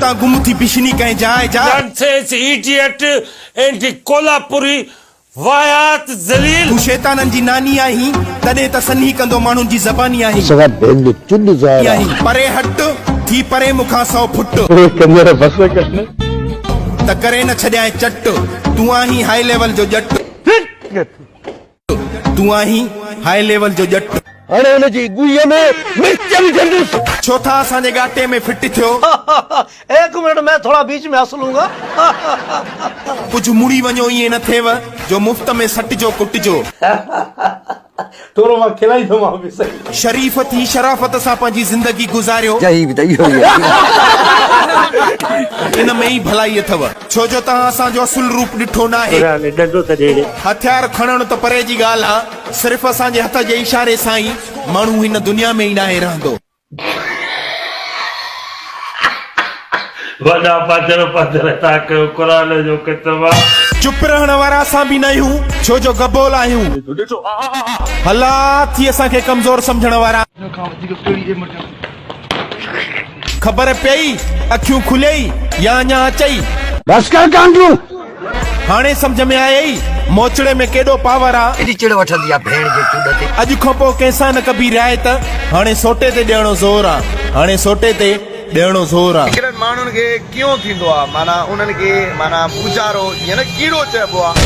ता गुम थी पिशनी कहीं जाए जा Nonsense, idiot, and Kolhapuri, वायात ज़लील। तू शैतानन जी नानी आही तदे त सन्ही कंदो माण्हुनि जी ज़बानी आही सगा बेंद चुन ज़ारा परे हट थी परे मुखां 100 फुट कंजर बस करने त करे न छॾाए चट तू आही हाई लेवल जो जट तू आही हाई लेवल जो जट अरे न जी गुइया में मिर्चम जंदुस छो था असांजे गाटे में फिट थियो एक मिनट मैं थोड़ा बीच में हंस लूंगा कुछ मुड़ी वञो ईअं न थिएव जो मुफ्त में सटिजो कुटिजो थोड़ो मां खिलाई तो मां भी सही शरीफ थी शराफत सां पंहिंजी ज़िंदगी गुज़ारियो यही बताइए इन में ई भलाई अथव छो जो तव्हां असांजो असुल रूप ॾिठो न आहे हथियार खणण त परे जी ॻाल्हि आहे सिर्फ़ असांजे हथ जे इशारे सां ई माण्हू हिन दुनिया में ई नाहे रहंदो वॾा पधर था कयो क़ुरान जो किताब चुप रहण वारा असां बि न आहियूं छो जो गबोल आहियूं हला थी असांखे कमज़ोर सम्झण वारा ख़बर पई अखियूं खुलियई या अञा अचई बस कर कांडू हाणे सम्झ में आयई मोचड़े में केॾो पावर आहे एडी चिड़ वठंदी आ भेण जे चूड़ ते अॼु खां पोइ कंहिंसां न कबी रिआयत हाणे सोटे ते ॾियणो ज़ोर आहे हाणे सोटे ते ॾियणो ज़ोर आहे किरनि माण्हुनि खे कीअं थींदो आहे माना उन्हनि खे माना पूजारो या न कीड़ो चइबो आहे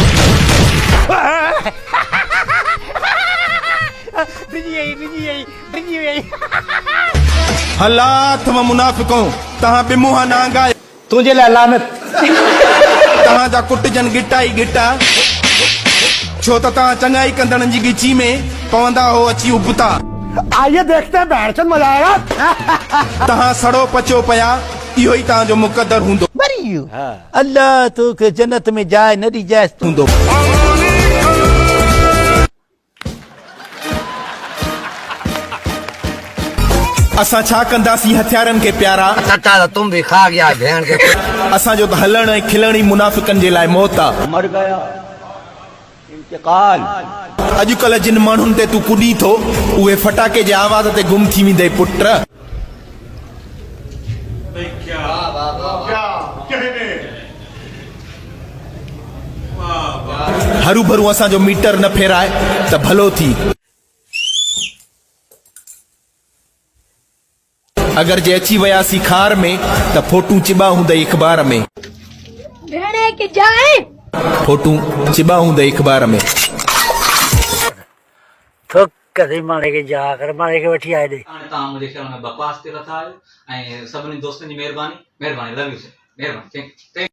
हला अथव मुनाफ़िको तव्हां बि मुंहं न आंगायो तुझे लाइ लानत तव्हांजा कुटजनि गिटा ई गिटा छो त तव्हां चङाई कंदड़नि जी गिची में पवंदा हो अची उबता आइए देखते हैं बैठन मजा आएगा तव्हां सड़ो पचो पिया इहो ई तव्हांजो मुक़दर हूंदो अल्लाह तोखे जन्नत में जाए न दी जाए हूंदो असां छा कंदासीं हथियारनि खे प्यारा सटा तुम भी खा गया भेण के असांजो त हलण ऐं खिलण ई मुनाफ़िकनि जे लाइ मौत आहे मर गया इंतकाल अॼुकल्ह जिन माण्हुनि ते तूं कुॾी थो उहे फटाके जे आवाज़ ते गुम थी वेंदे पुट हरू भरू असांजो मीटर न फेराए त भलो थी अगर जे अची वयासीं खार में त फोटू चिबा हूंदई अख़बार में भेड़े की जाए फोटू चिबा हूंदई अख़बार में तो कदे मारे के जा कर मारे के वठी आए दे तव्हां मुंहिंजे ख्याल में बकवास ते नथा आहियो ऐं सभिनी दोस्तनि जी महिरबानी लव यू सर महिरबानी थैंक यू